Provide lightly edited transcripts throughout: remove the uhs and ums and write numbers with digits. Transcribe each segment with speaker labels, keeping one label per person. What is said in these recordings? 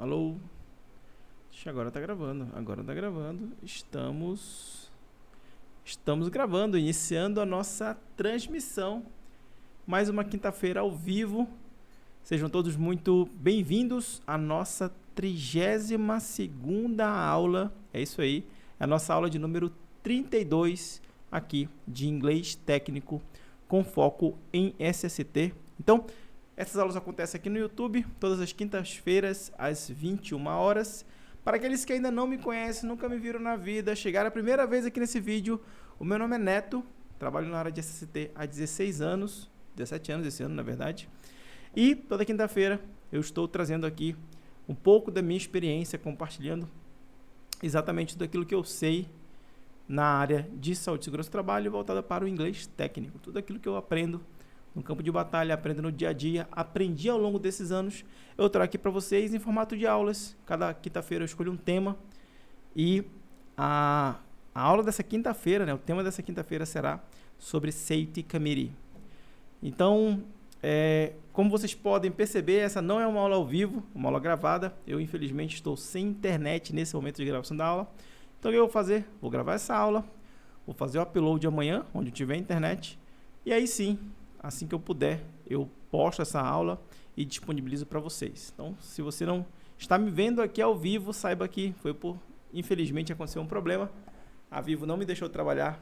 Speaker 1: Alô? Agora tá gravando. Agora tá gravando. Estamos gravando, iniciando a nossa transmissão. Mais uma quinta-feira ao vivo. Sejam todos muito bem-vindos à nossa 32ª aula. É isso aí. É a nossa aula de número 32 aqui de inglês técnico com foco em SST. Então, essas aulas acontecem aqui no YouTube, todas as quintas-feiras, às 21 horas. Para aqueles que ainda não me conhecem, nunca me viram na vida, chegaram a primeira vez aqui nesse vídeo, o meu nome é Neto, trabalho na área de SST há 16 anos, 17 anos esse ano, na verdade. E toda quinta-feira eu estou trazendo aqui um pouco da minha experiência, compartilhando exatamente tudo aquilo que eu sei na área de saúde e segurança do trabalho, voltada para o inglês técnico. Tudo aquilo que eu aprendo no campo de batalha, aprendo no dia a dia, aprendi ao longo desses anos, eu trago aqui para vocês em formato de aulas. Cada quinta-feira eu escolho um tema e a aula dessa quinta-feira, né, o tema dessa quinta-feira será sobre Safety Committee. Então, como vocês podem perceber, essa não é uma aula ao vivo, uma aula gravada. Eu, infelizmente, estou sem internet nesse momento de gravação da aula. Então, o que eu vou fazer? Vou gravar essa aula, vou fazer o upload amanhã, onde tiver internet, e aí sim, assim que eu puder, eu posto essa aula e disponibilizo para vocês. Então, se você não está me vendo aqui ao vivo, saiba que foi infelizmente, aconteceu um problema. A Vivo não me deixou trabalhar,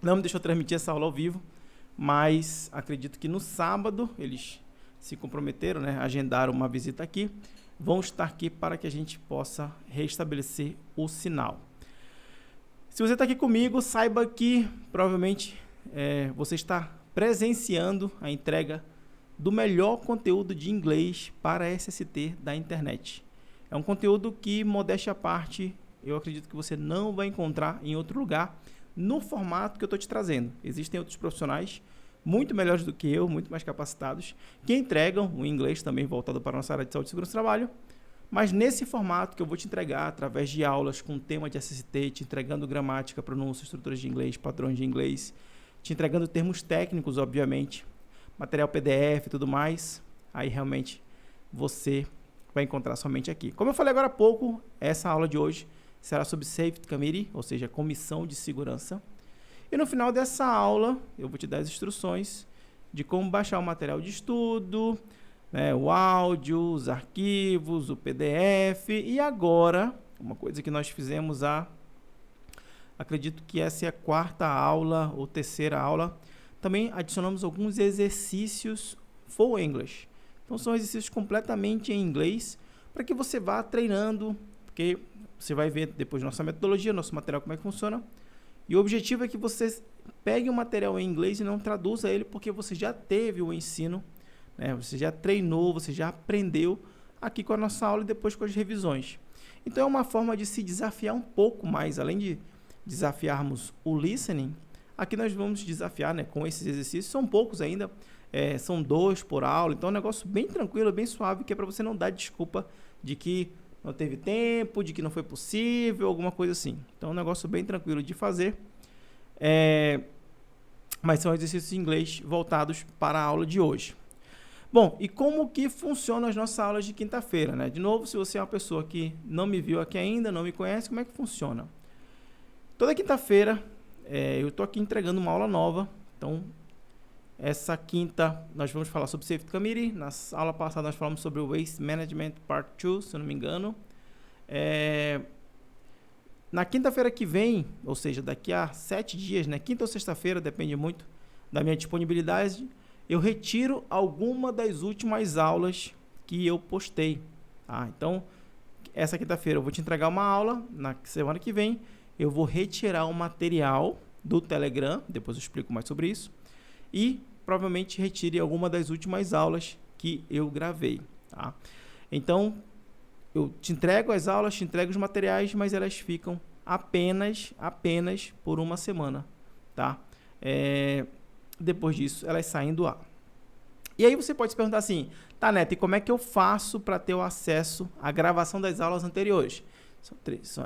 Speaker 1: não me deixou transmitir essa aula ao vivo, mas acredito que no sábado eles se comprometeram, né, agendaram uma visita aqui, vão estar aqui para que a gente possa restabelecer o sinal. Se você está aqui comigo, saiba que provavelmente você está presenciando a entrega do melhor conteúdo de inglês para SST da internet. É um conteúdo que, modéstia à parte, eu acredito que você não vai encontrar em outro lugar no formato que eu estou te trazendo. Existem outros profissionais muito melhores do que eu, muito mais capacitados, que entregam o inglês também voltado para a nossa área de saúde e segurança do trabalho, mas nesse formato que eu vou te entregar através de aulas com tema de SST, te entregando gramática, pronúncia, estruturas de inglês, padrões de inglês, te entregando termos técnicos, obviamente, material PDF e tudo mais, aí realmente você vai encontrar somente aqui. Como eu falei agora há pouco, essa aula de hoje será sobre Safety Committee, ou seja, comissão de segurança. E no final dessa aula, eu vou te dar as instruções de como baixar o material de estudo, né, o áudio, os arquivos, o PDF. E agora, uma coisa que nós fizemos acredito que essa é a quarta aula ou terceira aula. Também adicionamos alguns exercícios full English. Então, são exercícios completamente em inglês para que você vá treinando, porque você vai ver depois nossa metodologia, nosso material, como é que funciona. E o objetivo é que você pegue o material em inglês e não traduza ele, porque você já teve o ensino, né? Você já treinou, você já aprendeu aqui com a nossa aula e depois com as revisões. Então, é uma forma de se desafiar um pouco mais, além de desafiarmos o listening, aqui nós vamos desafiar, né, com esses exercícios, são poucos ainda, são 2 por aula, então é um negócio bem tranquilo, bem suave, que é para você não dar desculpa de que não teve tempo, de que não foi possível, alguma coisa assim. Então é um negócio bem tranquilo de fazer, mas são exercícios em inglês voltados para a aula de hoje. Bom, e como que funcionam as nossas aulas de quinta-feira, né? De novo, se você é uma pessoa que não me viu aqui ainda, não me conhece, como é que funciona? Toda quinta-feira eu estou aqui entregando uma aula nova. Então, essa quinta nós vamos falar sobre Safety Committee. Na aula passada nós falamos sobre o Waste Management Part 2, se eu não me engano. Na quinta-feira que vem, ou seja, daqui a 7 dias, né, quinta ou sexta-feira, depende muito da minha disponibilidade, eu retiro alguma das últimas aulas que eu postei. Tá? Então, essa quinta-feira eu vou te entregar uma aula, na semana que vem eu vou retirar o material do Telegram, depois eu explico mais sobre isso, e provavelmente retire alguma das últimas aulas que eu gravei. Tá? Então, eu te entrego as aulas, te entrego os materiais, mas elas ficam apenas por uma semana. Tá? Depois disso, elas saem do ar. E aí você pode se perguntar assim, tá, Neto, e como é que eu faço para ter o acesso à gravação das aulas anteriores?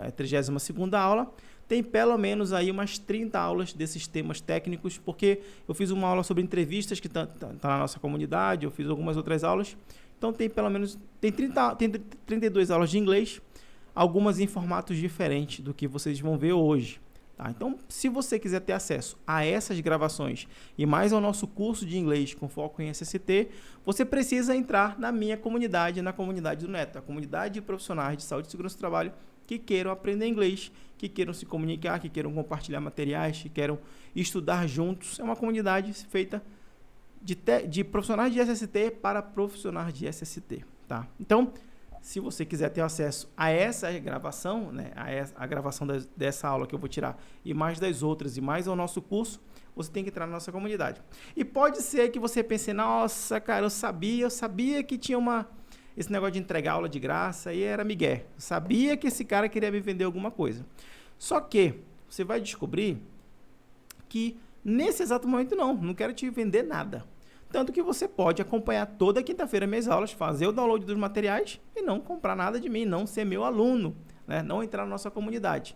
Speaker 1: É a 32ª aula, tem pelo menos aí umas 30 aulas desses temas técnicos, porque eu fiz uma aula sobre entrevistas que tá na nossa comunidade, eu fiz algumas outras aulas Então tem pelo menos tem 32 aulas de inglês, algumas em formatos diferentes do que vocês vão ver hoje. Tá? Então, se você quiser ter acesso a essas gravações e mais ao nosso curso de inglês com foco em SST, você precisa entrar na minha comunidade, na comunidade do Neto, a comunidade de profissionais de saúde e segurança do trabalho que queiram aprender inglês, que queiram se comunicar, que queiram compartilhar materiais, que queiram estudar juntos. É uma comunidade feita de profissionais de SST para profissionais de SST. Tá? Então, se você quiser ter acesso a essa gravação, né, a gravação dessa aula que eu vou tirar, e mais das outras, e mais ao nosso curso, você tem que entrar na nossa comunidade. E pode ser que você pense, nossa, cara, eu sabia que tinha esse negócio de entregar aula de graça, e era migué. Eu sabia que esse cara queria me vender alguma coisa. Só que você vai descobrir que nesse exato momento não quero te vender nada. Tanto que você pode acompanhar toda quinta-feira minhas aulas, fazer o download dos materiais e não comprar nada de mim, não ser meu aluno, né? Não entrar na nossa comunidade.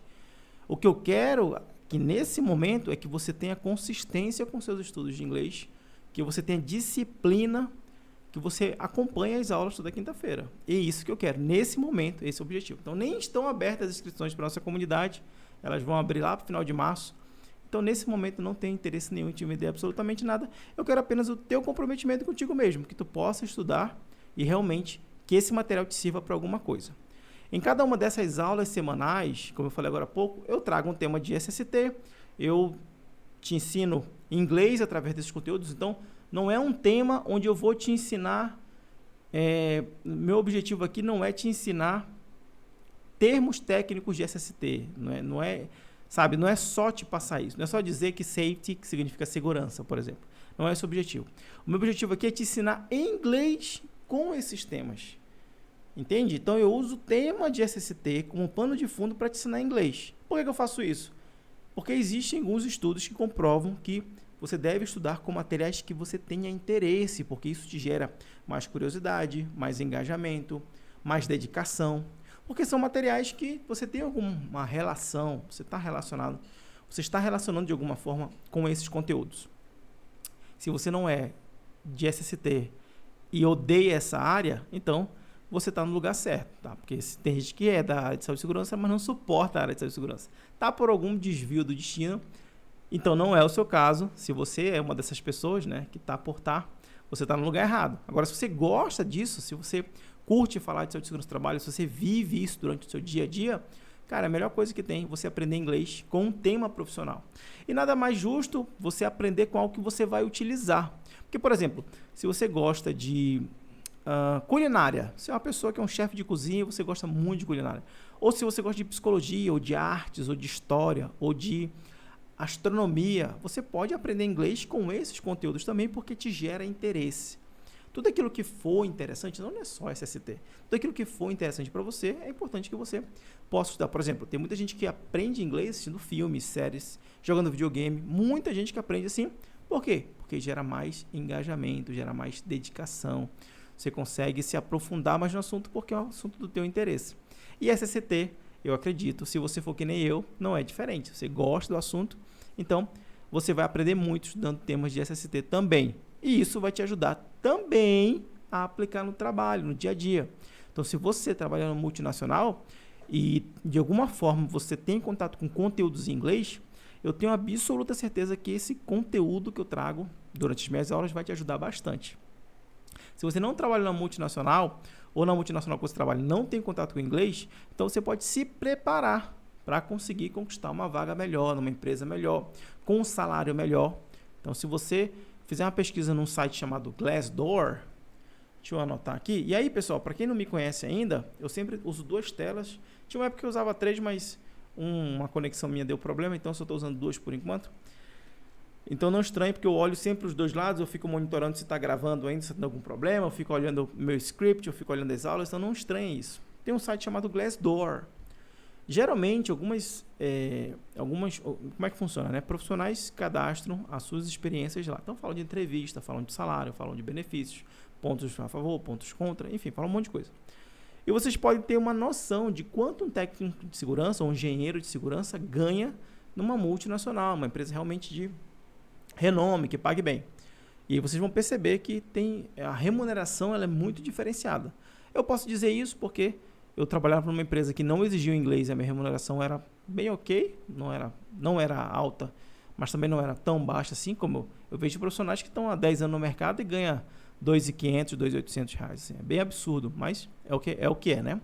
Speaker 1: O que eu quero que nesse momento é que você tenha consistência com seus estudos de inglês, que você tenha disciplina, que você acompanhe as aulas toda quinta-feira. É isso que eu quero, nesse momento, esse é o objetivo. Então, nem estão abertas as inscrições para a nossa comunidade, elas vão abrir lá para o final de março. Então, nesse momento, não tenho interesse nenhum em te vender absolutamente nada. Eu quero apenas o teu comprometimento contigo mesmo, que tu possa estudar e realmente que esse material te sirva para alguma coisa. Em cada uma dessas aulas semanais, como eu falei agora há pouco, eu trago um tema de SST, eu te ensino inglês através desses conteúdos. Então, não é um tema onde eu vou te ensinar, meu objetivo aqui não é te ensinar termos técnicos de SST, não é só te passar isso, não é só dizer que safety que significa segurança, por exemplo. Não é esse o objetivo. O meu objetivo aqui é te ensinar em inglês com esses temas. Entende? Então eu uso o tema de SST como pano de fundo para te ensinar inglês. Por que eu faço isso? Porque existem alguns estudos que comprovam que você deve estudar com materiais que você tenha interesse, porque isso te gera mais curiosidade, mais engajamento, mais dedicação. Porque são materiais que você tem alguma relação, você está relacionando de alguma forma com esses conteúdos. Se você não é de SST e odeia essa área, então você está no lugar certo, tá? Porque tem gente que é da área de saúde e segurança, mas não suporta a área de saúde e segurança. Está por algum desvio do destino, então não é o seu caso. Se você é uma dessas pessoas, né, que está por estar, você está no lugar errado. Agora, se você gosta disso, se você curte falar de saúde e segurança do trabalho, se você vive isso durante o seu dia a dia, cara, a melhor coisa que tem é você aprender inglês com um tema profissional. E nada mais justo você aprender com algo que você vai utilizar. Porque, por exemplo, se você gosta de culinária, você é uma pessoa que é um chefe de cozinha, você gosta muito de culinária. Ou se você gosta de psicologia, ou de artes, ou de história, ou de astronomia, você pode aprender inglês com esses conteúdos também, porque te gera interesse. Tudo aquilo que for interessante, não é só SST, tudo aquilo que for interessante para você, é importante que você possa estudar. Por exemplo, tem muita gente que aprende inglês assistindo filmes, séries, jogando videogame, muita gente que aprende assim. Por quê? Porque gera mais engajamento, gera mais dedicação, você consegue se aprofundar mais no assunto porque é um assunto do teu interesse. E SST, eu acredito, se você for que nem eu, não é diferente. Você gosta do assunto, então você vai aprender muito estudando temas de SST também. E isso vai te ajudar também a aplicar no trabalho, no dia a dia. Então, se você trabalha no multinacional e de alguma forma você tem contato com conteúdos em inglês, eu tenho absoluta certeza que esse conteúdo que eu trago durante as minhas aulas vai te ajudar bastante. Se você não trabalha na multinacional, ou na multinacional que você trabalha não tem contato com o inglês, então você pode se preparar para conseguir conquistar uma vaga melhor, numa empresa melhor, com um salário melhor. Então, se você fizer uma pesquisa num site chamado Glassdoor, deixa eu anotar aqui. E aí, pessoal, para quem não me conhece ainda, eu sempre uso 2 telas. Tinha uma época que eu usava 3, mas uma conexão minha deu problema, então só estou usando 2 por enquanto. Então não estranhe, porque eu olho sempre os 2 lados, eu fico monitorando se está gravando ainda, se tem algum problema, eu fico olhando o meu script, eu fico olhando as aulas, então não estranhe isso. Tem um site chamado Glassdoor. Geralmente, como é que funciona, né? Profissionais cadastram as suas experiências lá. Então falam de entrevista, falam de salário, falam de benefícios, pontos a favor, pontos contra, enfim, falam um monte de coisa. E vocês podem ter uma noção de quanto um técnico de segurança ou um engenheiro de segurança ganha numa multinacional, uma empresa realmente de renome, que pague bem. E aí vocês vão perceber que a remuneração ela é muito diferenciada. Eu posso dizer isso porque eu trabalhava numa empresa que não exigia o inglês e a minha remuneração era bem ok, não era alta, mas também não era tão baixa assim, como eu vejo profissionais que estão há 10 anos no mercado e ganham R$ 2.500, R$ 2.800. Assim, é bem absurdo, mas é o que é, né?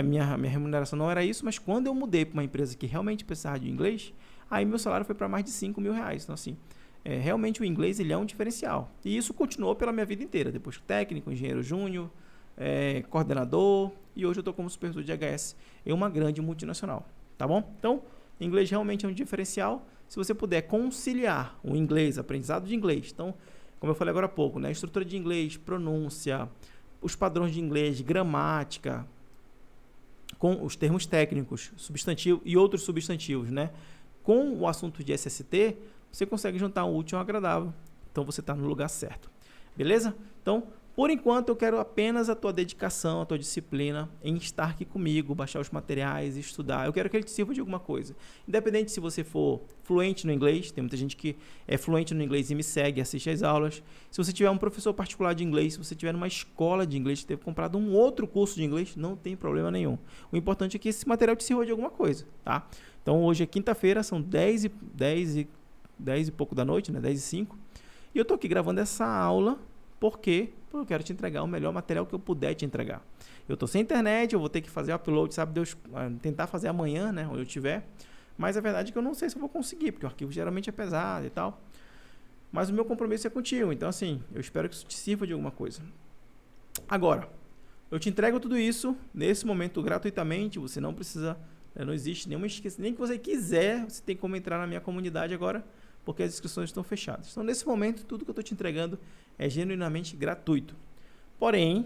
Speaker 1: Minha remuneração não era isso, mas quando eu mudei para uma empresa que realmente precisava de inglês, aí meu salário foi para mais de R$ 5.000. Então, assim, realmente o inglês ele é um diferencial. E isso continuou pela minha vida inteira. Depois técnico, engenheiro júnior, coordenador, e hoje eu estou como supervisor de HS em uma grande multinacional. Tá bom? Então, inglês realmente é um diferencial. Se você puder conciliar o inglês, aprendizado de inglês, então, como eu falei agora há pouco, né, estrutura de inglês, pronúncia, os padrões de inglês, gramática, com os termos técnicos, substantivo e outros substantivos, né? Com o assunto de SST, você consegue juntar um útil ao agradável. Então você está no lugar certo. Beleza? Então, por enquanto, eu quero apenas a tua dedicação, a tua disciplina em estar aqui comigo, baixar os materiais, estudar. Eu quero que ele te sirva de alguma coisa. Independente se você for fluente no inglês, tem muita gente que é fluente no inglês e me segue, assiste às aulas. Se você tiver um professor particular de inglês, se você tiver numa escola de inglês, ter comprado um outro curso de inglês, não tem problema nenhum. O importante é que esse material te sirva de alguma coisa, tá? Então, hoje é quinta-feira, são 10 e pouco da noite, né? 10h05. E eu tô aqui gravando essa aula porque eu quero te entregar o melhor material que eu puder te entregar. Eu tô sem internet, eu vou ter que fazer o upload, sabe Deus, tentar fazer amanhã, né? Onde eu tiver. Mas a verdade é que eu não sei se eu vou conseguir, porque o arquivo geralmente é pesado e tal. Mas o meu compromisso é contigo. Então, assim, eu espero que isso te sirva de alguma coisa. Agora, eu te entrego tudo isso nesse momento gratuitamente. Você não precisa, não existe nenhuma inscrição. Nem que você quiser, você tem como entrar na minha comunidade agora, porque as inscrições estão fechadas. Então, nesse momento, tudo que eu estou te entregando é genuinamente gratuito. Porém,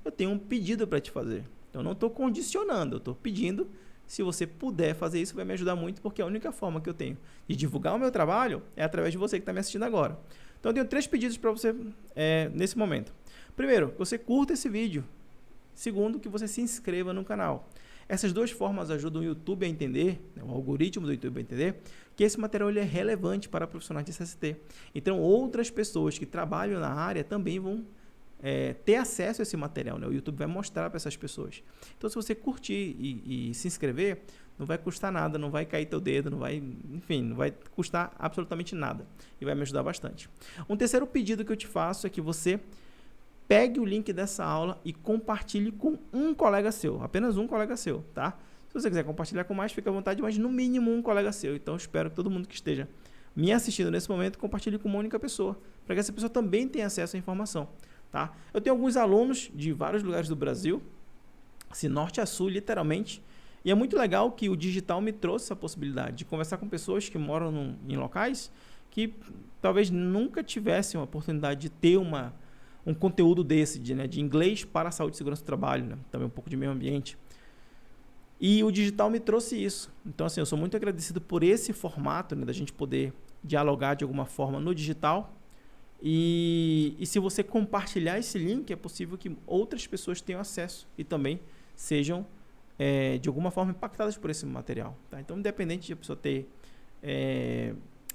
Speaker 1: eu tenho um pedido para te fazer. Então, eu não estou condicionando, eu estou pedindo. Se você puder fazer isso, vai me ajudar muito, porque a única forma que eu tenho de divulgar o meu trabalho é através de você que está me assistindo agora. Então, eu tenho 3 pedidos para você nesse momento. Primeiro, que você curta esse vídeo. Segundo, que você se inscreva no canal. Essas 2 formas ajudam o YouTube a entender, né, o algoritmo do YouTube a entender, que esse material ele é relevante para profissionais de SST. Então, outras pessoas que trabalham na área também vão ter acesso a esse material, né? O YouTube vai mostrar para essas pessoas. Então, se você curtir e se inscrever, não vai custar nada, não vai cair teu dedo, não vai custar absolutamente nada. E vai me ajudar bastante. Um terceiro pedido que eu te faço é que você pegue o link dessa aula e compartilhe com um colega seu, apenas um colega seu, tá? Se você quiser compartilhar com mais, fica à vontade, mas no mínimo um colega seu. Então, espero que todo mundo que esteja me assistindo nesse momento compartilhe com uma única pessoa, para que essa pessoa também tenha acesso à informação, tá? Eu tenho alguns alunos de vários lugares do Brasil, assim, norte a sul, literalmente, e é muito legal que o digital me trouxe essa possibilidade de conversar com pessoas que moram em locais que talvez nunca tivessem a oportunidade de ter um conteúdo desse, de inglês para a saúde e segurança do trabalho, né? Também um pouco de meio ambiente. E o digital me trouxe isso. Então, assim, eu sou muito agradecido por esse formato, né, da gente poder dialogar de alguma forma no digital. E se você compartilhar esse link, é possível que outras pessoas tenham acesso e também sejam, de alguma forma, impactadas por esse material. Tá? Então, independente de a pessoa ter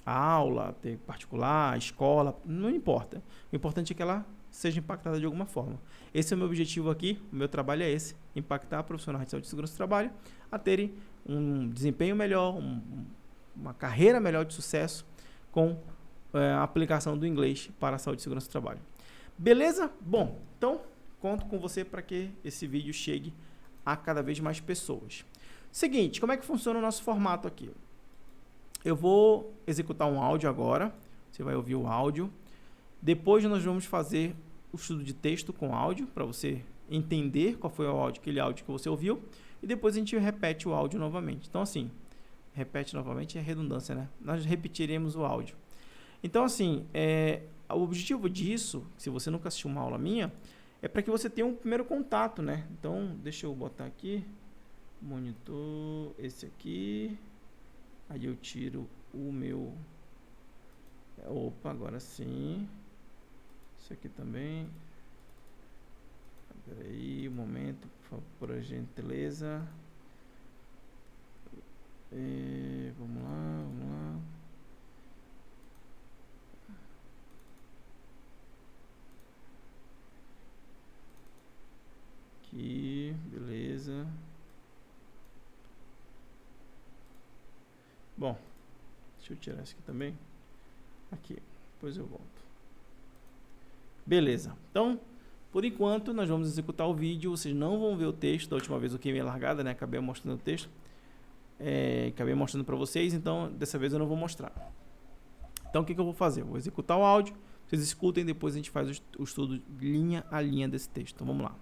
Speaker 1: aula, ter particular, escola, não importa. O importante é que ela seja impactada de alguma forma. Esse é o meu objetivo aqui, o meu trabalho é esse, impactar profissionais de saúde e segurança do trabalho a terem um desempenho melhor, uma carreira melhor de sucesso com a aplicação do inglês para a saúde e segurança do trabalho. Beleza? Bom, então conto com você para que esse vídeo chegue a cada vez mais pessoas. Seguinte, como é que funciona o nosso formato aqui? Eu vou executar um áudio agora, você vai ouvir o áudio. Depois nós vamos fazer o estudo de texto com áudio, para você entender qual foi aquele áudio que você ouviu, e depois a gente repete o áudio novamente. Então, assim, repete novamente é redundância, né? Nós repetiremos o áudio. Então, assim, o objetivo disso, se você nunca assistiu uma aula minha, é para que você tenha um primeiro contato, né? Então, deixa eu botar aqui, monitor, esse aqui, aí eu tiro o meu... Opa, agora sim. Isso aqui também. Espera aí, um momento, por gentileza. Vamos lá. Bom, deixa eu tirar isso aqui também. Aqui, depois eu volto. Beleza. Então, por enquanto, nós vamos executar o vídeo. Vocês não vão ver o texto. Da última vez eu queimei a largada, né? Acabei mostrando o texto. Acabei mostrando para vocês, então dessa vez eu não vou mostrar. Então o que eu vou fazer? Eu vou executar o áudio, vocês escutem, depois a gente faz o estudo linha a linha desse texto. Então vamos lá.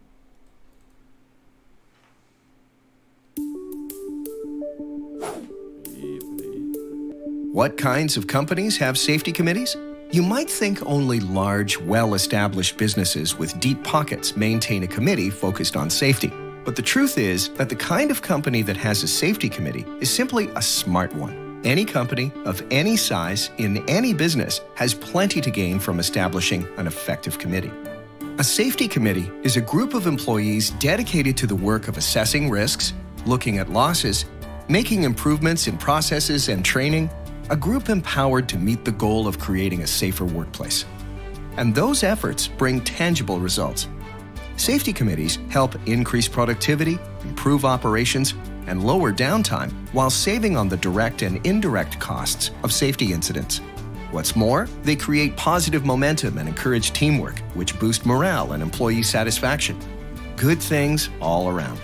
Speaker 2: What kinds of companies have safety committees? You might think only large, well-established businesses with deep pockets maintain a committee focused on safety. But the truth is that the kind of company that has a safety committee is simply a smart one. Any company of any size in any business has plenty to gain from establishing an effective committee. A safety committee is a group of employees dedicated to the work of assessing risks, looking at losses, making improvements in processes and training, a group empowered to meet the goal of creating a safer workplace. And those efforts bring tangible results. Safety committees help increase productivity, improve operations, and lower downtime while saving on the direct and indirect costs of safety incidents. What's more, they create positive momentum and encourage teamwork, which boost morale and employee satisfaction. Good things all around.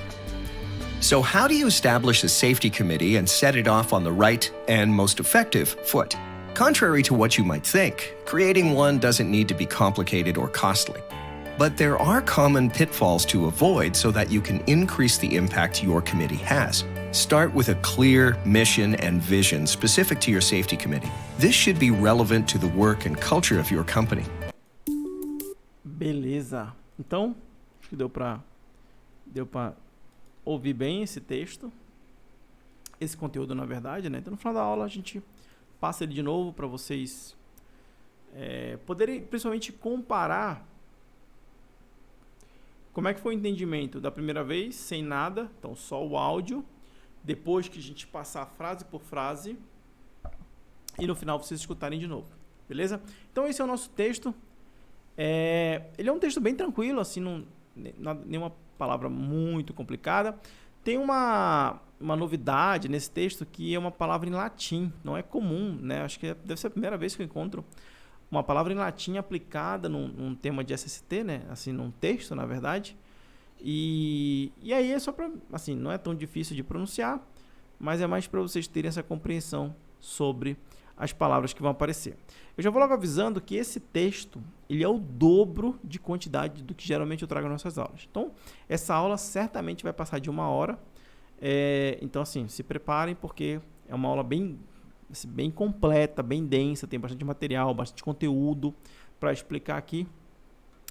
Speaker 2: So how do you establish a safety committee and set it off on the right and most effective foot? Contrary to what you might think, creating one doesn't need to be complicated or costly. But there are common pitfalls to avoid so that you can increase the impact your committee has. Start with a clear mission and vision specific to your safety committee. This should be relevant to the work and culture of your company.
Speaker 1: Beleza. Então, acho que deu para ouvir bem esse texto, esse conteúdo na verdade, né? Então no final da aula a gente passa ele de novo para vocês poderem principalmente comparar como é que foi o entendimento da primeira vez, sem nada, então só o áudio, depois que a gente passar frase por frase e no final vocês escutarem de novo, beleza? Então esse é o nosso texto, ele é um texto bem tranquilo, assim, não nenhuma palavra muito complicada. Tem uma novidade nesse texto que é uma palavra em latim, não é comum, né? Acho que deve ser a primeira vez que eu encontro uma palavra em latim aplicada num tema de SST, né? Assim, num texto, na verdade. E aí é só para, assim, não é tão difícil de pronunciar, mas é mais para vocês terem essa compreensão sobre as palavras que vão aparecer. Eu já vou logo avisando que esse texto, ele é o dobro de quantidade do que geralmente eu trago nas nossas aulas. Então, essa aula certamente vai passar de 1 hora. Então, assim, se preparem, porque é uma aula bem completa, bem densa, tem bastante material, bastante conteúdo para explicar aqui.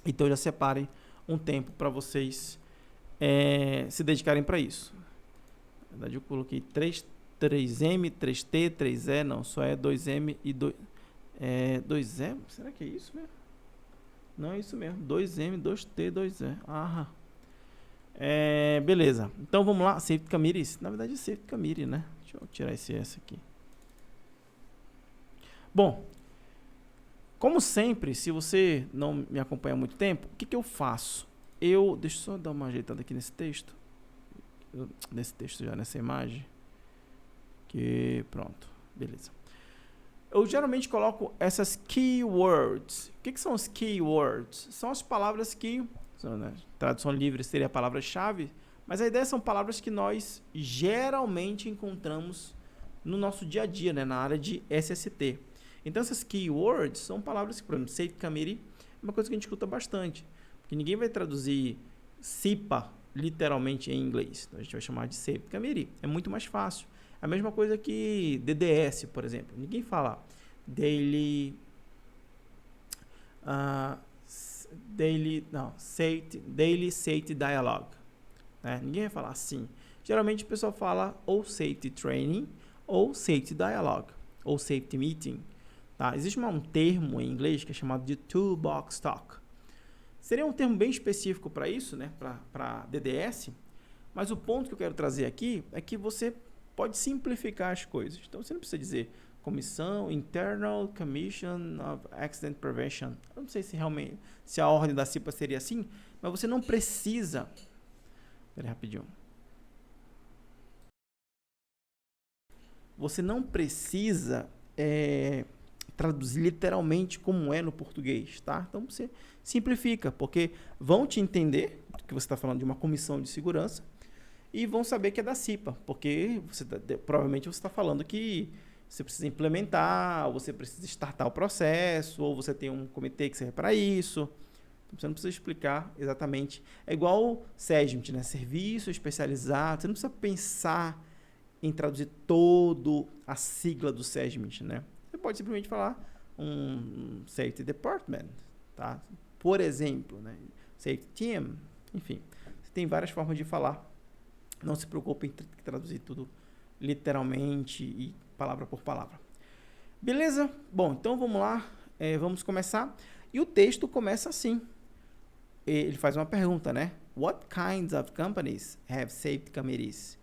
Speaker 1: Então, já separem um tempo para vocês se dedicarem para isso. Na verdade, eu coloquei 3M, 3T, 3E, não, só é 2M e 2E, será que é isso mesmo? Não, é isso mesmo, 2M, 2T, 2E, beleza, então vamos lá, Safety Committee, na verdade é Safety Committee, né? Deixa eu tirar esse S aqui. Bom, como sempre, se você não me acompanha há muito tempo, o que eu faço? Deixa eu só dar uma ajeitada aqui nesse texto, nessa imagem. Pronto, beleza. Eu geralmente coloco essas keywords. O que são os keywords? São as palavras que, né, tradução livre seria a palavra-chave, mas a ideia são palavras que nós geralmente encontramos no nosso dia a dia, né, na área de SST. Então essas keywords são palavras que, por exemplo, Safety Committee é uma coisa que a gente escuta bastante, porque ninguém vai traduzir CIPA literalmente em inglês. Então a gente vai chamar de Safety Committee. É muito mais fácil. A mesma coisa que DDS, por exemplo. Ninguém fala Daily Safety Dialogue. Né? Ninguém vai falar assim. Geralmente o pessoal fala ou Safety Training, ou Safety Dialogue, ou Safety Meeting. Tá? Existe um termo em inglês que é chamado de Toolbox Talk. Seria um termo bem específico para isso, né? Para DDS, mas o ponto que eu quero trazer aqui é que você pode simplificar as coisas. Então, você não precisa dizer Comissão Internal Commission of Accident Prevention. Eu não sei se realmente, se a ordem da CIPA seria assim, mas você não precisa... Espera aí, rapidinho. você não precisa traduzir literalmente como é no português, tá? Então você simplifica, porque vão te entender que você está falando de uma comissão de segurança e vão saber que é da CIPA, porque provavelmente você está falando que você precisa implementar, ou você precisa startar o processo, ou você tem um comitê que serve para isso. Então, você não precisa explicar exatamente. É igual o SESMIT, né? Serviço especializado. Você não precisa pensar em traduzir todo a sigla do SESMIT, né? Você pode simplesmente falar um Safety Department, tá? Por exemplo, né? Safety Team, enfim. Você tem várias formas de falar. Não se preocupe em traduzir tudo literalmente e palavra por palavra. Beleza? Bom, então vamos lá. Vamos começar. E o texto começa assim. Ele faz uma pergunta, né? What kinds of companies have safety committees?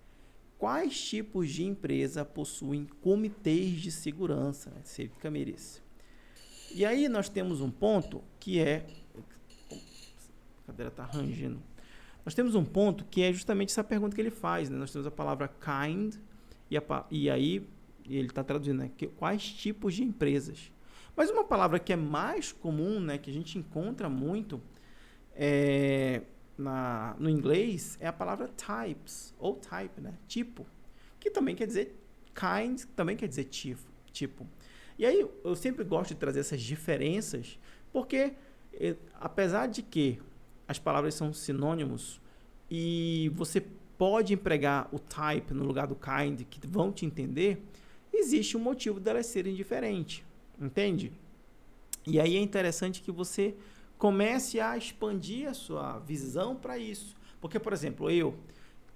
Speaker 1: Quais tipos de empresa possuem comitês de segurança, né? Safety committees. E aí nós temos um ponto que é... A cadeira está rangindo. Nós temos um ponto que é justamente essa pergunta que ele faz, né? Nós temos a palavra kind e aí ele está traduzindo, né? Quais tipos de empresas. Mas uma palavra que é mais comum, né? Que a gente encontra muito no inglês é a palavra types, ou type, né? Tipo, que também quer dizer kind, também quer dizer tipo. E aí eu sempre gosto de trazer essas diferenças, porque apesar de que as palavras são sinônimos e você pode empregar o type no lugar do kind, que vão te entender, existe um motivo delas serem diferentes, entende? E aí é interessante que você comece a expandir a sua visão para isso. Porque, por exemplo,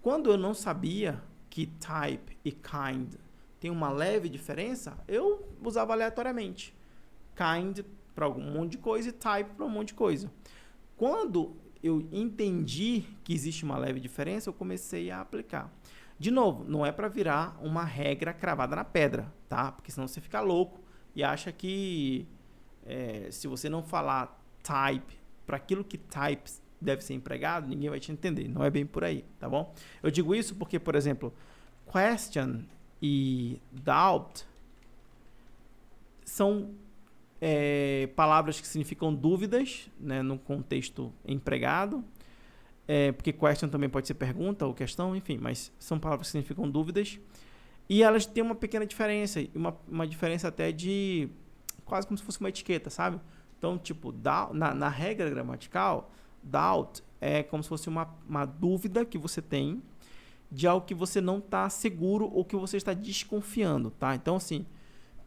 Speaker 1: quando eu não sabia que type e kind tem uma leve diferença, eu usava aleatoriamente. Kind para um monte de coisa e type para um monte de coisa. Quando eu entendi que existe uma leve diferença, eu comecei a aplicar. De novo, não é para virar uma regra cravada na pedra, tá? Porque senão você fica louco e acha que se você não falar type para aquilo que type deve ser empregado, ninguém vai te entender. Não é bem por aí, tá bom? Eu digo isso porque, por exemplo, question e doubt são palavras que significam dúvidas, né, no contexto empregado, porque question também pode ser pergunta ou questão, enfim, mas são palavras que significam dúvidas e elas têm uma pequena diferença, uma diferença até de quase como se fosse uma etiqueta, sabe? Então, tipo, na regra gramatical, doubt é como se fosse uma dúvida que você tem de algo que você não está seguro ou que você está desconfiando, tá? Então, assim,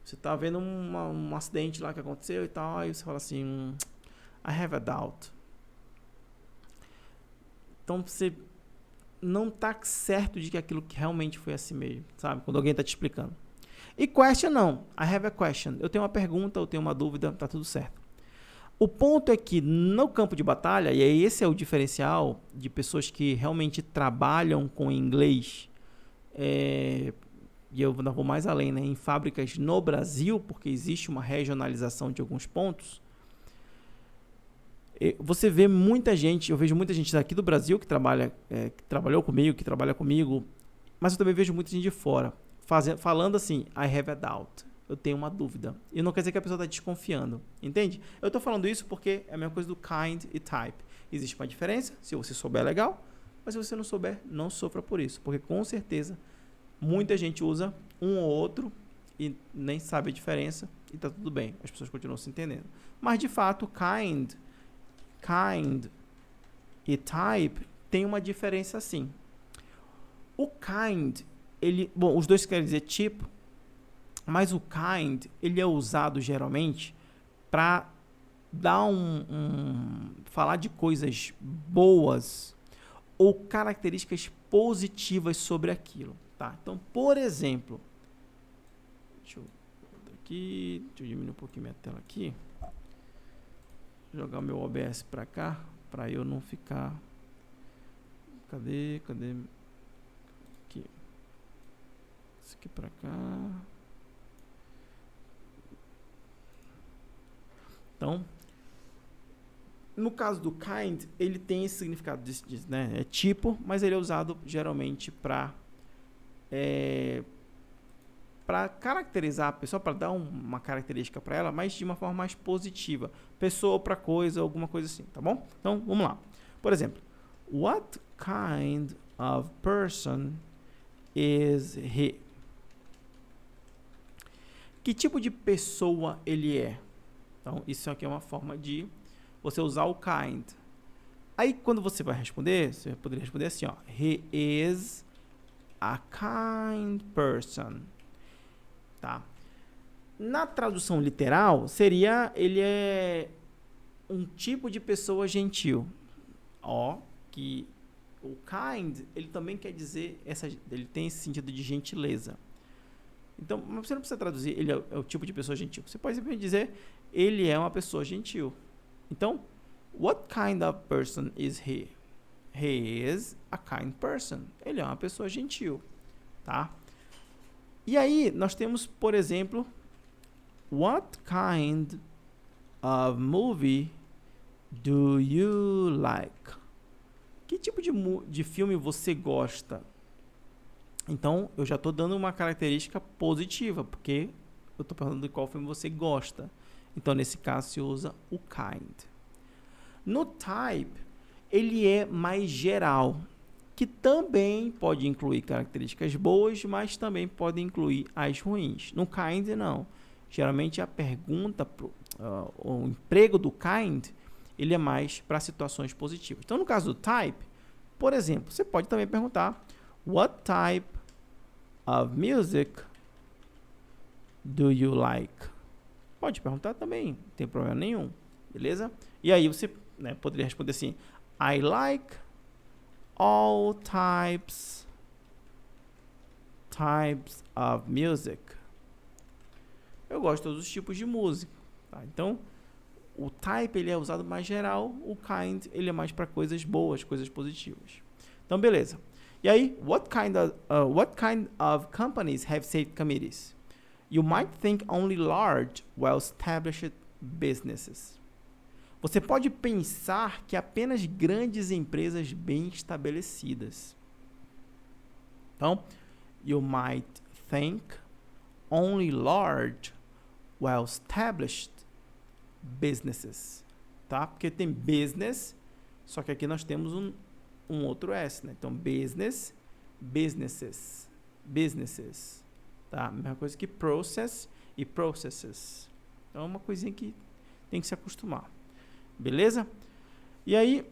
Speaker 1: você está vendo um acidente lá que aconteceu e tal, aí você fala assim, I have a doubt. Então, você não está certo de que aquilo que realmente foi assim mesmo, sabe? Quando alguém está te explicando. E question não, I have a question. Eu tenho uma pergunta, eu tenho uma dúvida, tá tudo certo. O ponto é que no campo de batalha, e aí esse é o diferencial de pessoas que realmente trabalham com inglês, e eu não vou mais além, né, em fábricas no Brasil, porque existe uma regionalização de alguns pontos, você vê muita gente, eu vejo muita gente daqui do Brasil que trabalhou comigo, que trabalha comigo, mas eu também vejo muita gente de fora, falando assim, I have a doubt. Eu tenho uma dúvida. E não quer dizer que a pessoa está desconfiando. Entende? Eu estou falando isso porque é a mesma coisa do kind e type. Existe uma diferença. Se você souber, é legal. Mas se você não souber, não sofra por isso. Porque com certeza, muita gente usa um ou outro e nem sabe a diferença. E está tudo bem. As pessoas continuam se entendendo. Mas, de fato, kind e type tem uma diferença sim. O kind, os dois querem dizer tipo. Mas o kind, ele é usado geralmente para dar falar de coisas boas ou características positivas sobre aquilo, tá? Então, por exemplo, deixa eu diminuir um pouquinho minha tela aqui, jogar o meu OBS para cá, para eu não ficar, cadê, aqui, isso aqui para cá. Então, no caso do kind, ele tem esse significado né? É tipo, mas ele é usado geralmente para para caracterizar a pessoa, para dar uma característica para ela, mas de uma forma mais positiva. Pessoa para coisa, alguma coisa assim, tá bom? Então, vamos lá. Por exemplo, what kind of person is he? Que tipo de pessoa ele é? Então, isso aqui é uma forma de você usar o kind. Aí, quando você vai responder, você poderia responder assim, ó. He is a kind person. Tá? Na tradução literal, seria ele é um tipo de pessoa gentil. Ó, que o kind, ele também quer dizer, ele tem esse sentido de gentileza. Então, você não precisa traduzir, ele é o tipo de pessoa gentil. Você pode simplesmente dizer, ele é uma pessoa gentil. Então, what kind of person is he? He is a kind person. Ele é uma pessoa gentil, tá? E aí, nós temos, por exemplo, what kind of movie do you like? Que tipo de filme você gosta? Então, eu já estou dando uma característica positiva, porque eu estou perguntando de qual filme você gosta. Então, nesse caso, se usa o kind. No type, ele é mais geral, que também pode incluir características boas, mas também pode incluir as ruins. No kind, não. Geralmente, a pergunta, o emprego do kind, ele é mais para situações positivas. Então, no caso do type, por exemplo, você pode também perguntar what type of music do you like? Pode perguntar também, não tem problema nenhum, beleza? E aí você poderia responder assim, I like all types of music. Eu gosto de todos os tipos de música. Tá? Então, o type ele é usado mais geral, o kind ele é mais para coisas boas, coisas positivas. Então, beleza. E aí, what kind of companies have safety committees? You might think only large, well-established businesses. Você pode pensar que apenas grandes empresas bem estabelecidas. Então, you might think only large, well-established businesses. Tá? Porque tem business, só que aqui nós temos um outro S, né? Então, business, businesses. Tá? Mesma coisa que process e processes. Então, é uma coisinha que tem que se acostumar. Beleza? E aí,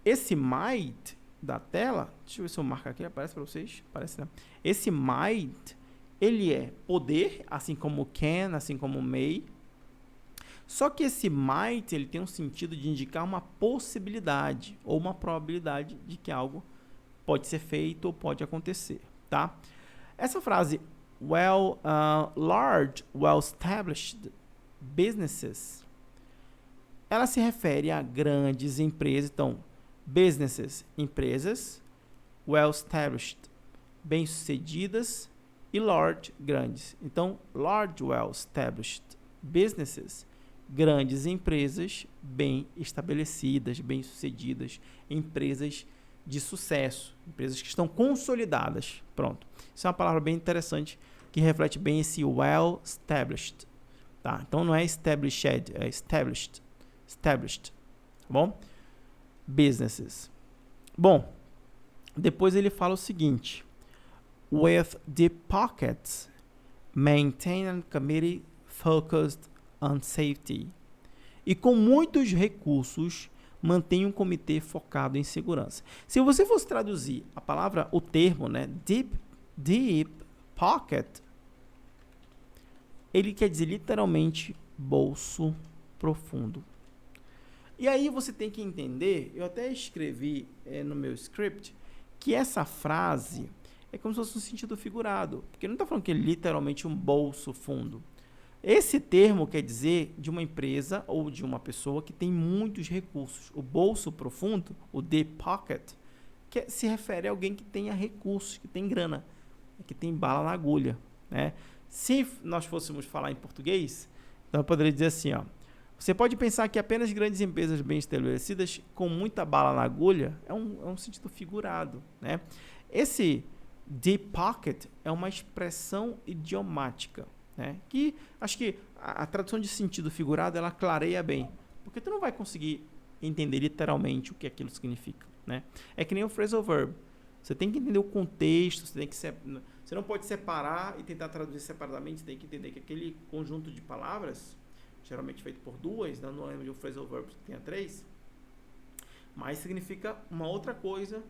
Speaker 1: esse might da tela, deixa eu ver se eu marco aqui, aparece para vocês? Aparece, né? Esse might, ele é poder, assim como can, assim como may. Só que esse might, ele tem um sentido de indicar uma possibilidade ou uma probabilidade de que algo pode ser feito ou pode acontecer, tá? Essa frase, large, well-established businesses, ela se refere a grandes empresas. Então, businesses, empresas, well-established, bem-sucedidas, e large, grandes. Então, large, well-established businesses, grandes empresas bem estabelecidas, bem-sucedidas, empresas de sucesso, empresas que estão consolidadas. Pronto. Isso é uma palavra bem interessante que reflete bem esse well-established. Tá? Então, não é established, é established. Established. Tá bom? Businesses. Bom, depois ele fala o seguinte. With deep pockets, maintain a committee focused on safety. E com muitos recursos, mantém um comitê focado em segurança. Se você fosse traduzir a palavra, o termo, né, deep pocket, ele quer dizer literalmente bolso profundo. E aí você tem que entender, eu até escrevi no meu script, que essa frase é como se fosse um sentido figurado, porque não está falando que é literalmente um bolso fundo. Esse termo quer dizer de uma empresa ou de uma pessoa que tem muitos recursos. O bolso profundo, o deep pocket, que se refere a alguém que tenha recursos, que tem grana, que tem bala na agulha, né? Se nós fôssemos falar em português, então eu poderia dizer assim, ó, você pode pensar que apenas grandes empresas bem estabelecidas com muita bala na agulha é um sentido figurado, né? Esse deep pocket é uma expressão idiomática, né? Que acho que a tradução de sentido figurado ela clareia bem, porque tu não vai conseguir entender literalmente o que aquilo significa, né? É que nem o phrasal verb. Você tem que entender o contexto, você não pode separar e tentar traduzir separadamente, você tem que entender que aquele conjunto de palavras, geralmente feito por duas, não lembro de um phrasal verb que tenha 3, mas significa uma outra coisa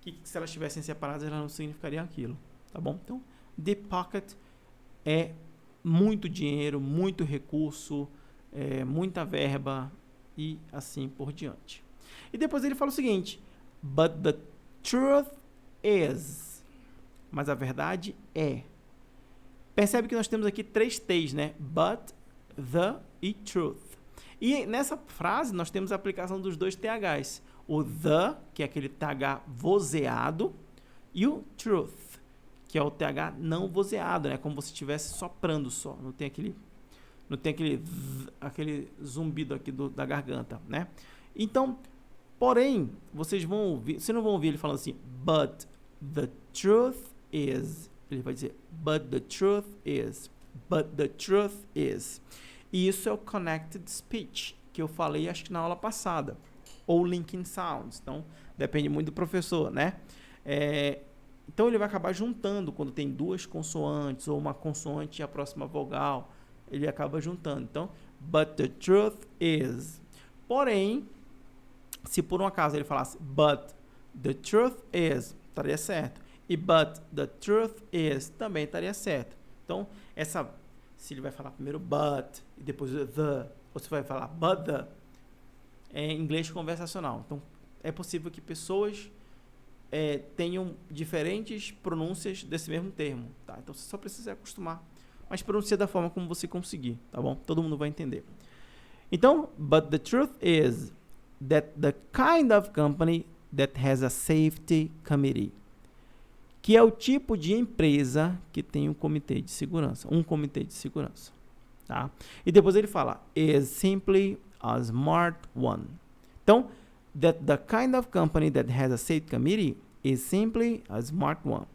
Speaker 1: que se elas estivessem separadas, elas não significariam aquilo, tá bom? Então, deep pocket é muito dinheiro, muito recurso, muita verba e assim por diante. E depois ele fala o seguinte, but the truth is, mas a verdade é. Percebe que nós temos aqui 3 T's, né? But, the e truth. E nessa frase nós temos a aplicação dos 2 THs. O the, que é aquele TH vozeado, e o truth, que é o TH não vozeado, né? Como se estivesse soprando só. Não tem aquele zumbido aqui da garganta, né? Então, porém, vocês não vão ouvir ele falando assim, but the truth is. Ele vai dizer, but the truth is. But the truth is. E isso é o connected speech, que eu falei acho que na aula passada. Ou linking sounds. Então, depende muito do professor, né? Então, ele vai acabar juntando quando tem 2 consoantes ou uma consoante e a próxima vogal. Ele acaba juntando. Então, but the truth is. Porém, se por um acaso ele falasse but the truth is, estaria certo. E but the truth is também estaria certo. Então, se ele vai falar primeiro but e depois the, ou se vai falar but the, é inglês conversacional. Então, é possível que pessoas tenham diferentes pronúncias desse mesmo termo. Tá? Então, você só precisa se acostumar. Mas pronuncia da forma como você conseguir, tá bom? Todo mundo vai entender. Então, but the truth is that the kind of company that has a safety committee, que é o tipo de empresa que tem um comitê de segurança, tá? E depois ele fala, is simply a smart one. Então, that the kind of company that has a safety committee is simply a smart one.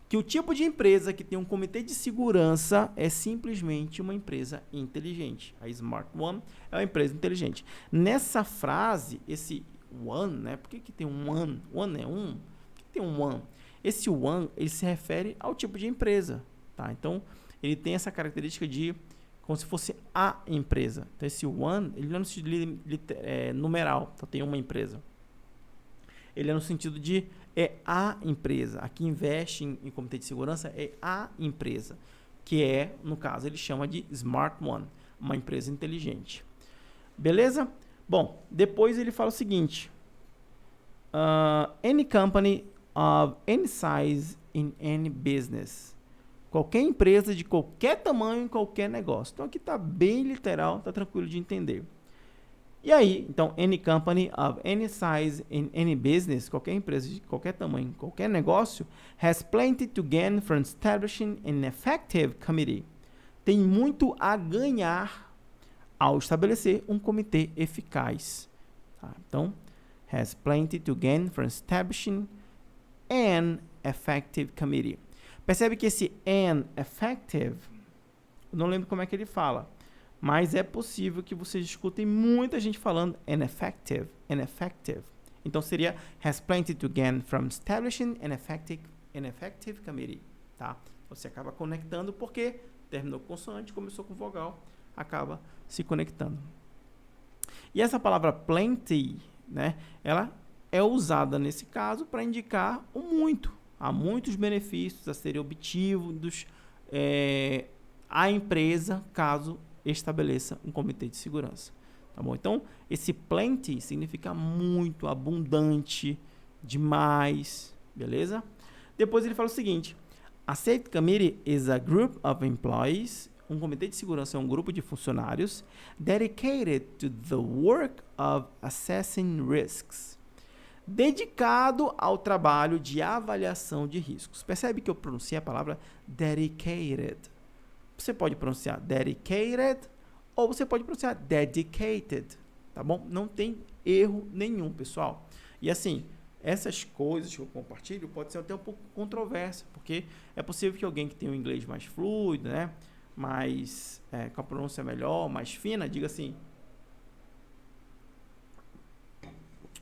Speaker 1: Que o tipo de empresa que tem um comitê de segurança é simplesmente uma empresa inteligente. A Smart One é uma empresa inteligente. Nessa frase, esse one, né? Por que tem um one? One é um? Por que tem um one? Esse one, ele se refere ao tipo de empresa, tá? Então, ele tem essa característica de como se fosse a empresa. Então, esse one, ele não é no sentido numeral, só tem uma empresa. Ele é no sentido de a empresa. A que investe em comitê de segurança é a empresa, que é, no caso, ele chama de Smart One, uma empresa inteligente. Beleza? Bom, depois ele fala o seguinte, any company of any size in any business. Qualquer empresa de qualquer tamanho em qualquer negócio. Então aqui está bem literal, está tranquilo de entender. E aí, então, any company of any size in any business, qualquer empresa de qualquer tamanho, qualquer negócio, has plenty to gain from establishing an effective committee. Tem muito a ganhar ao estabelecer um comitê eficaz. Tá? Então, has plenty to gain from establishing an effective committee. Percebe que esse an effective, eu não lembro como é que ele fala, mas é possível que vocês escutem muita gente falando ineffective. Então seria has plenty to gain from establishing an effective committee. Tá? Você acaba conectando porque terminou com consoante, começou com vogal, acaba se conectando. E essa palavra plenty, né, ela é usada nesse caso para indicar o muito. Há muitos benefícios a serem obtidos à empresa caso estabeleça um comitê de segurança, tá bom? Então, esse plenty significa muito, abundante, demais, beleza? Depois ele fala o seguinte, a Safety Committee is a group of employees, um comitê de segurança é um grupo de funcionários dedicated to the work of assessing risks, dedicado ao trabalho de avaliação de riscos. Percebe que eu pronunciei a palavra dedicated. Você pode pronunciar dedicated ou você pode pronunciar dedicated, tá bom? Não tem erro nenhum, pessoal. E assim, essas coisas que eu compartilho pode ser até um pouco controversa, porque é possível que alguém que tem um inglês mais fluido, né, mais, com a pronúncia melhor, mais fina, diga assim.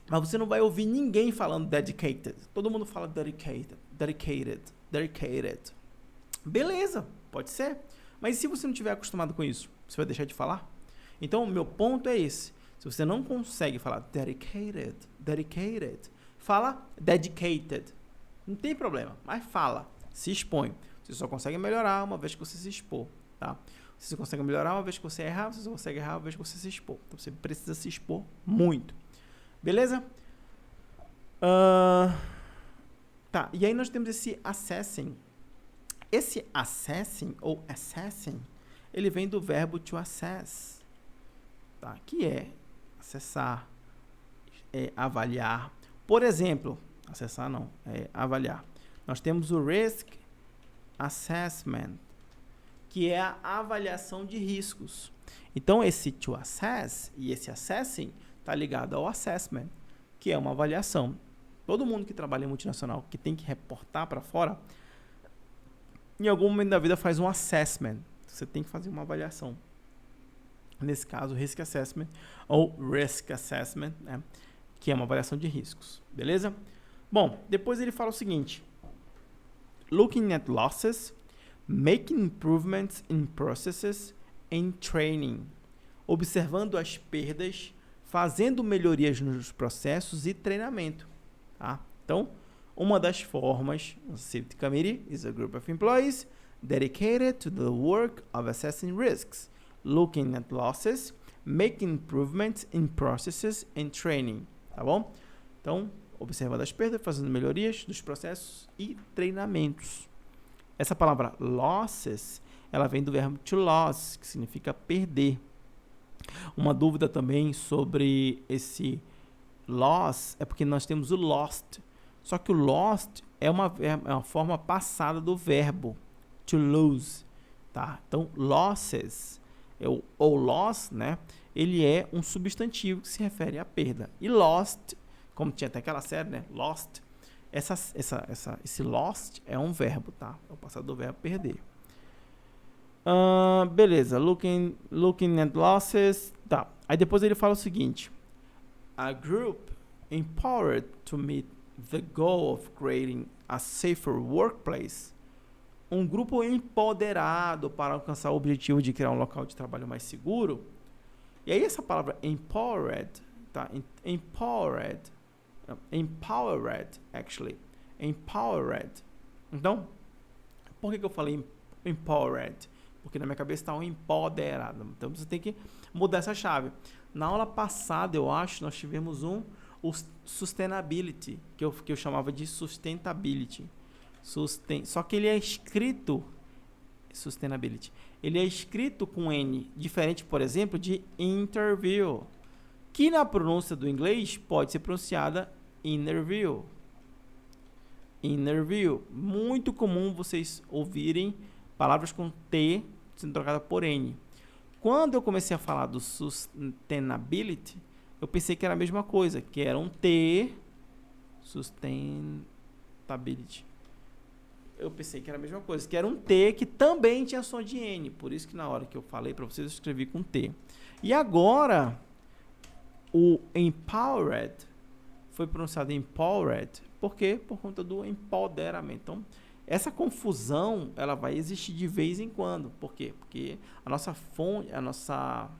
Speaker 1: Mas você não vai ouvir ninguém falando dedicated. Todo mundo fala dedicated, dedicated, dedicated. Beleza, pode ser. Mas e se você não estiver acostumado com isso? Você vai deixar de falar? Então, o meu ponto é esse. Se você não consegue falar dedicated, dedicated, fala dedicated. Não tem problema, mas fala. Se expõe. Você só consegue melhorar uma vez que você se expor, tá? Você só consegue melhorar uma vez que você errar, você só consegue errar uma vez que você se expor. Então, você precisa se expor muito. Beleza? Tá, e aí nós temos esse assessing. Esse assessing, ou assessing, ele vem do verbo to assess, tá? Que é acessar, avaliar. Por exemplo, acessar não, avaliar. Nós temos o risk assessment, que é a avaliação de riscos. Então, esse to assess e esse assessing está ligado ao assessment, que é uma avaliação. Todo mundo que trabalha em multinacional, que tem que reportar para fora, em algum momento da vida faz um assessment. Você tem que fazer uma avaliação. Nesse caso, risk assessment ou risk assessment, né, que é uma avaliação de riscos. Beleza? Bom, depois ele fala o seguinte: looking at losses, making improvements in processes and training. Observando as perdas, fazendo melhorias nos processos e treinamento. Tá? Então, uma das formas, o Safety Committee is a group of employees dedicated to the work of assessing risks, looking at losses, making improvements in processes and training. Tá bom? Então, observando as perdas, fazendo melhorias dos processos e treinamentos. Essa palavra losses, ela vem do verbo to lose, que significa perder. Uma dúvida também sobre esse loss é porque nós temos o lost. Só que o lost é uma forma passada do verbo to lose, tá? Então, losses, ou loss, né? Ele é um substantivo que se refere à perda. E lost, como tinha até aquela série, né? Lost. Esse lost é um verbo, tá? É o passado do verbo perder. Beleza, looking at losses. Tá. Aí depois ele fala o seguinte: a group empowered to meet the goal of creating a safer workplace. Um grupo empoderado para alcançar o objetivo de criar um local de trabalho mais seguro. E aí essa palavra empowered, tá? Empowered, actually. Empowered. Então, por que eu falei empowered? Porque na minha cabeça está um empoderado. Então você tem que mudar essa chave. Na aula passada, eu acho, nós tivemos o sustainability, que eu chamava de sustentability. Só que ele é escrito sustainability. Ele é escrito com N, diferente, por exemplo, de interview, que na pronúncia do inglês pode ser pronunciada interview. Interview. Muito comum vocês ouvirem palavras com T sendo trocadas por N. Quando eu comecei a falar do sustainability, eu pensei que era a mesma coisa, que era um T, sustainability. Eu pensei que era a mesma coisa, que era um T que também tinha som de N. Por isso que na hora que eu falei para vocês, eu escrevi com T. E agora, o empowered foi pronunciado empowered. Por quê? Por conta do empoderamento. Então, essa confusão, ela vai existir de vez em quando. Por quê? Porque a nossa fonte, a nossa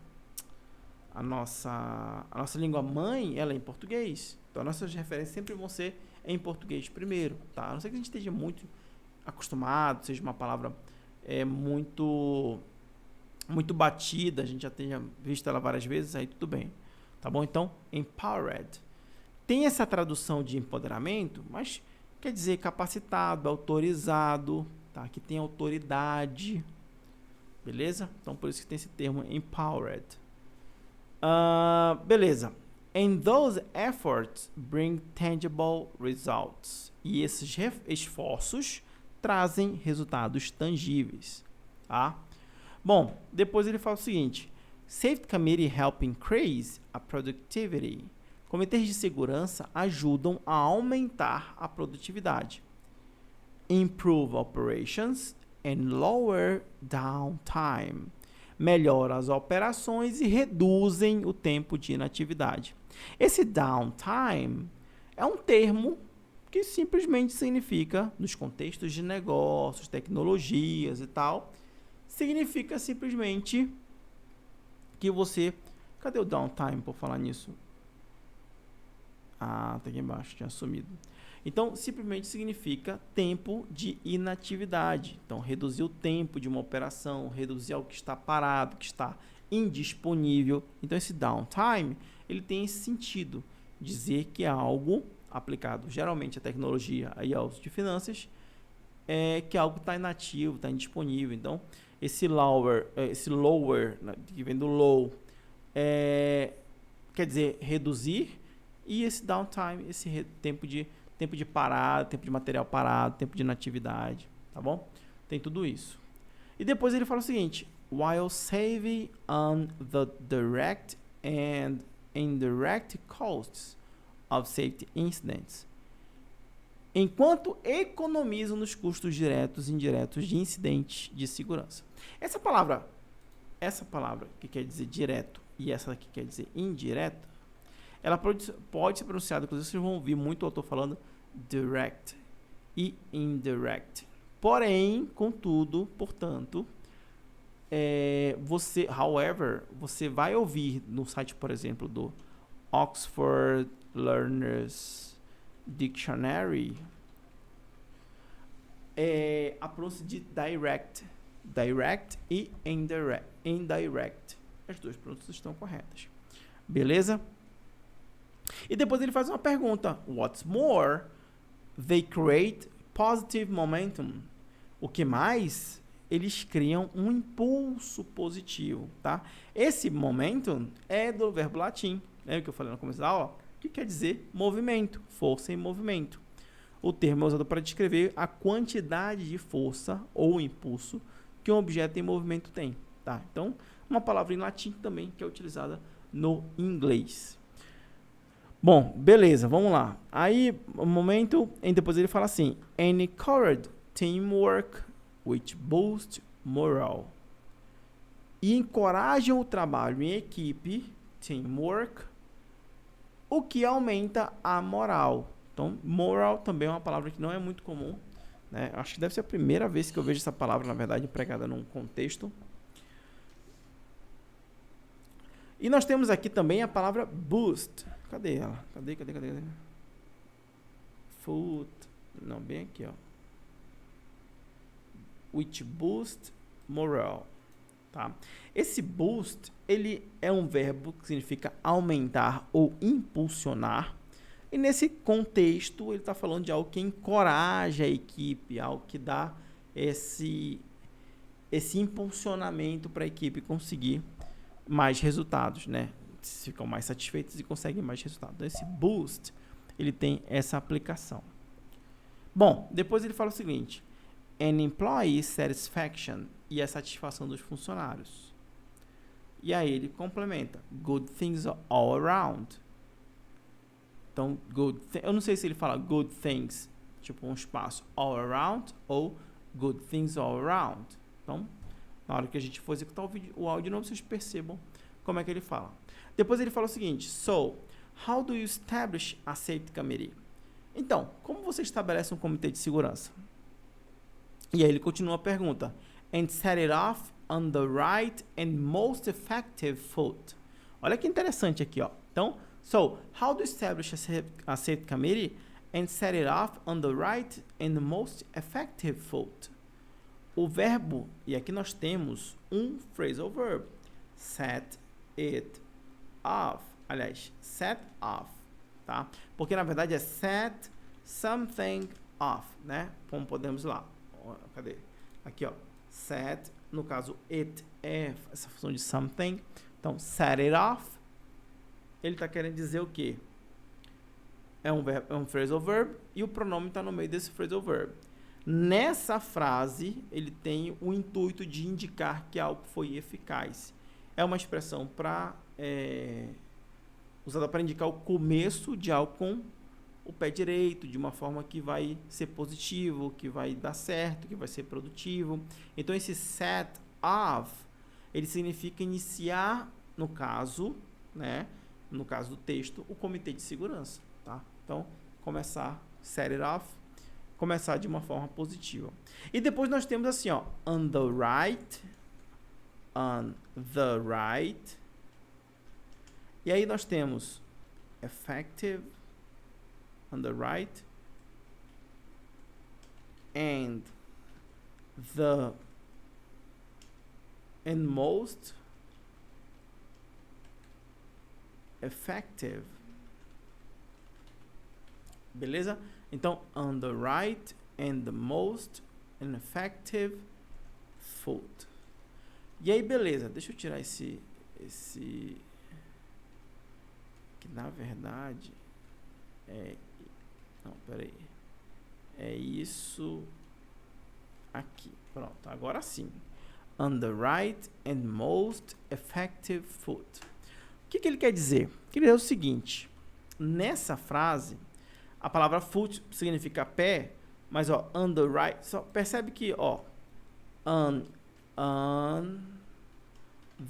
Speaker 1: língua mãe, ela é em português. Então, as nossas referências sempre vão ser em português primeiro, tá? A não ser que a gente esteja muito acostumado, seja uma palavra muito batida, a gente já tenha visto ela várias vezes, aí tudo bem, tá bom? Então, empowered. Tem essa tradução de empoderamento, mas quer dizer capacitado, autorizado, tá? Que tem autoridade, beleza? Então, por isso que tem esse termo empowered. Beleza. And those efforts bring tangible results. E esses esforços trazem resultados tangíveis, tá? Bom, depois ele fala o seguinte: Safety Committee help increase a productivity. Comitês de segurança ajudam a aumentar a produtividade, improve operations and lower downtime. Melhora as operações e reduzem o tempo de inatividade. Esse downtime é um termo que simplesmente significa, nos contextos de negócios, tecnologias e tal, significa simplesmente que você... Cadê o downtime por falar nisso? Ah, tá aqui embaixo, tinha sumido. Então, simplesmente significa tempo de inatividade. Então, reduzir o tempo de uma operação, reduzir algo que está parado, que está indisponível. Então, esse downtime, ele tem esse sentido, dizer que é algo aplicado geralmente à tecnologia e aos de finanças, que algo está inativo, está indisponível. Então, esse lower, que vem do low, quer dizer reduzir, e esse downtime, esse tempo de parado, tempo de material parado, tempo de inatividade, tá bom? Tem tudo isso. E depois ele fala o seguinte: while saving on the direct and indirect costs of safety incidents. Enquanto economizam nos custos diretos e indiretos de incidentes de segurança. Essa palavra que quer dizer direto e essa que quer dizer indireto, ela pode ser pronunciada, inclusive vocês vão ouvir muito o autor falando direct e indirect. Porém, contudo, portanto, você vai ouvir no site, por exemplo, do Oxford Learners Dictionary, a pronúncia de direct e indirect. As duas pronúncias estão corretas. Beleza? E depois ele faz uma pergunta. What's more, they create positive momentum. O que mais? Eles criam um impulso positivo, tá? Esse momentum é do verbo latim. Lembra que eu falei no começo da aula? Que quer dizer movimento, força em movimento. O termo é usado para descrever a quantidade de força ou impulso que um objeto em movimento tem, tá? Então, uma palavra em latim também que é utilizada no inglês. Bom, beleza, vamos lá. Aí, o momento, e depois ele fala assim: encourage teamwork which boost morale. E encorajam o trabalho em equipe, teamwork, o que aumenta a moral. Então, moral também é uma palavra que não é muito comum, né? Acho que deve ser a primeira vez que eu vejo essa palavra, na verdade, empregada num contexto. E nós temos aqui também a palavra boost. Cadê ela? Cadê? Foot. Não, bem aqui, ó. Which boost morale. Tá? Esse boost, ele é um verbo que significa aumentar ou impulsionar. E nesse contexto, ele está falando de algo que encoraja a equipe, algo que dá esse impulsionamento para a equipe conseguir mais resultados, né? Ficam mais satisfeitos e conseguem mais resultados. Então, esse boost, ele tem essa aplicação. Bom, depois ele fala o seguinte: an employee satisfaction, e a satisfação dos funcionários. E aí ele complementa: good things all around. Então, eu não sei se ele fala good things, tipo um espaço, all around, ou good things all around. Então, na hora que a gente for executar o áudio, não vocês percebam como é que ele fala. Depois ele fala o seguinte: so, how do you establish a safety committee? Então, como você estabelece um comitê de segurança? E aí ele continua a pergunta: and set it off on the right and most effective foot. Olha que interessante aqui, ó. Então, so, how do you establish a safety committee and set it off on the right and the most effective foot? O verbo, e aqui nós temos um phrasal verb, set it off. Aliás, set off, tá? Porque na verdade é set something off, né? Como podemos lá. Cadê? Aqui, ó. Set, no caso, it é essa função de something. Então, set it off, ele está querendo dizer o quê? É um phrasal verb e o pronome está no meio desse phrasal verb. Nessa frase, ele tem o intuito de indicar que algo foi eficaz. É uma expressão para usada para indicar o começo de algo com o pé direito, de uma forma que vai ser positivo, que vai dar certo, que vai ser produtivo. Então, esse set of, ele significa iniciar, no caso, né, no caso do texto, o comitê de segurança, tá? Então, começar, set it off, começar de uma forma positiva. E depois nós temos assim, ó, on the right, e aí nós temos effective, on the right, and most effective. Beleza? Então, on the right and the most effective food. E aí, beleza. Deixa eu tirar esse que na verdade não, peraí. É isso aqui. Pronto, agora sim. On the right and most effective food. O que ele quer dizer? Quer dizer o seguinte. Nessa frase, a palavra foot significa pé, mas ó, on the right, só percebe que ó, on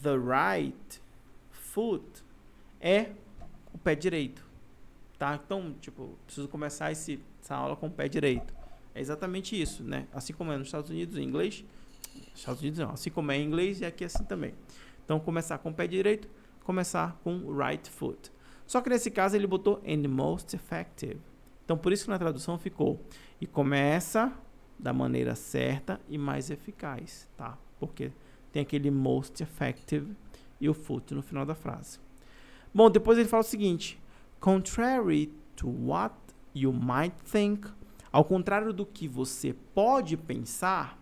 Speaker 1: the right foot é o pé direito, tá? Então, tipo, preciso começar essa aula com o pé direito. É exatamente isso, né? Assim como é nos Estados Unidos em inglês, Estados Unidos não, assim como é em inglês e aqui é assim também. Então, começar com o pé direito, começar com o right foot. Só que nesse caso ele botou and most effective. Então, por isso que na tradução ficou e começa da maneira certa e mais eficaz, tá? Porque tem aquele most effective e o foot no final da frase. Bom, depois ele fala o seguinte: contrary to what you might think, ao contrário do que você pode pensar,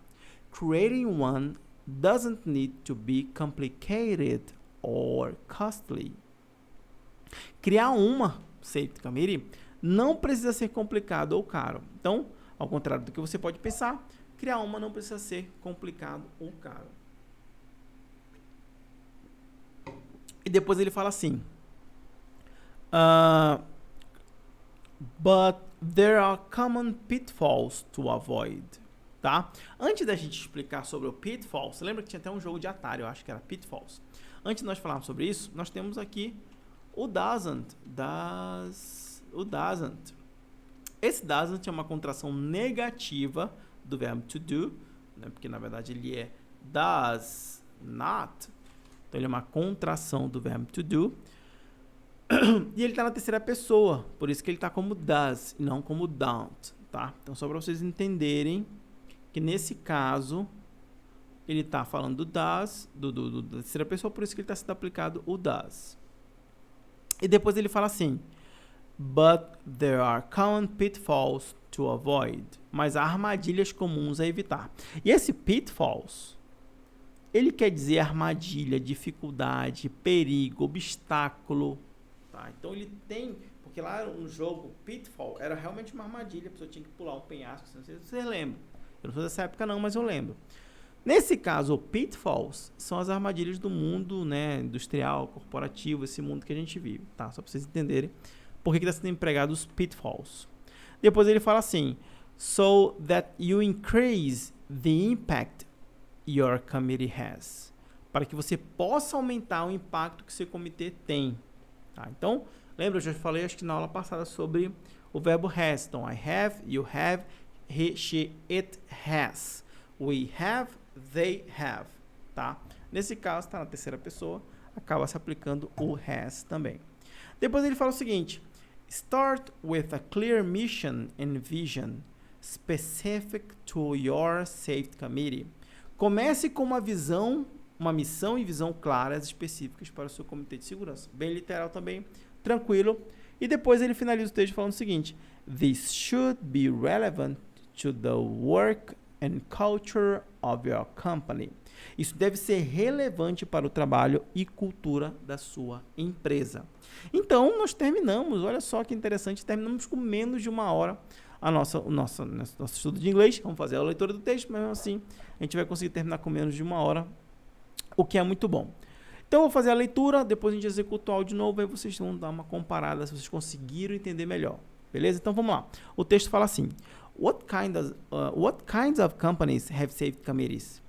Speaker 1: creating one doesn't need to be complicated or costly. Criar uma Safety Committee não precisa ser complicado ou caro. Então, ao contrário do que você pode pensar, criar uma não precisa ser complicado ou caro. E depois ele fala assim: but there are common pitfalls to avoid. Tá? Antes da gente explicar sobre o pitfalls, lembra que tinha até um jogo de Atari, eu acho que era Pitfalls. Antes de nós falarmos sobre isso, nós temos aqui o doesn't. Esse doesn't é uma contração negativa do verbo to do, né? Porque na verdade ele é does not. Então ele é uma contração do verbo to do. E ele está na terceira pessoa, por isso que ele está como does e não como don't, tá? Então só para vocês entenderem que nesse caso ele está falando do does, da terceira pessoa, por isso que ele está sendo aplicado o does. E depois ele fala assim: but there are common pitfalls to avoid. Mas há armadilhas comuns a evitar. E esse pitfalls, ele quer dizer armadilha, dificuldade, perigo, obstáculo. Tá? Então ele tem, porque lá no jogo Pitfall era realmente uma armadilha, a pessoa tinha que pular um penhasco, não sei se você lembra. Eu não sou dessa época não, mas eu lembro. Nesse caso, pitfalls são as armadilhas do mundo, né, industrial, corporativo, esse mundo que a gente vive, tá? Só para vocês entenderem por que está sendo empregado os pitfalls. Depois ele fala assim: so that you increase the impact your committee has. Para que você possa aumentar o impacto que seu comitê tem. Tá? Então, lembra, eu já falei, acho que na aula passada, sobre o verbo has. Então, I have, you have, he, she, it has. We have, they have. Tá? Nesse caso, está na terceira pessoa, acaba se aplicando o has também. Depois ele fala o seguinte: start with a clear mission and vision specific to your safety committee. Comece com uma visão, uma missão e visão claras específicas para o seu comitê de segurança. Bem literal também, tranquilo. E depois ele finaliza o texto falando o seguinte: this should be relevant to the work and culture of your company. Isso deve ser relevante para o trabalho e cultura da sua empresa. Então, nós terminamos, olha só que interessante, terminamos com menos de uma hora o nosso estudo de inglês. Vamos fazer a leitura do texto, mas mesmo assim a gente vai conseguir terminar com menos de uma hora, o que é muito bom. Então eu vou fazer a leitura, depois a gente executa o áudio de novo, aí vocês vão dar uma comparada se vocês conseguiram entender melhor. Beleza? Então vamos lá. O texto fala assim: What kinds of companies have safety committees?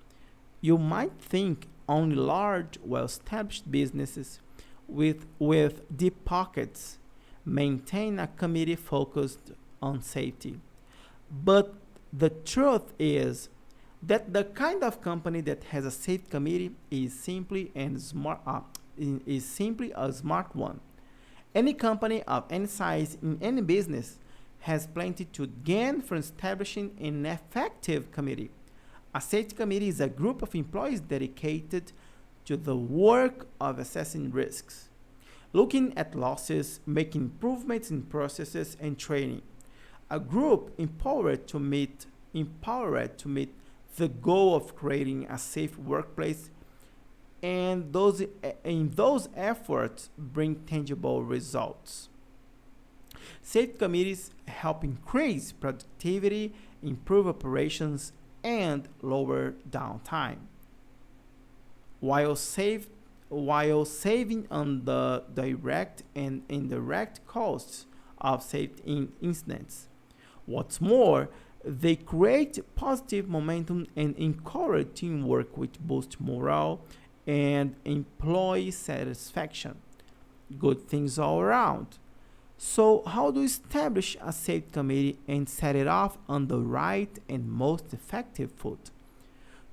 Speaker 1: You might think only large, well-established businesses with deep pockets maintain a committee focused on safety. But the truth is that the kind of company that has a safety committee is simply a smart one. Any company of any size in any business has plenty to gain from establishing an effective committee. A safety committee is a group of employees dedicated to the work of assessing risks, looking at losses, making improvements in processes, and training. A group empowered to meet the goal of creating a safe workplace, and those efforts bring tangible results. Safety committees help increase productivity, improve operations, and lower downtime, while saving on the direct and indirect costs of safety incidents. What's more, they create positive momentum and encourage teamwork, which boosts morale and employee satisfaction. Good things all around. So how do you establish a safety committee and set it off on the right and most effective foot?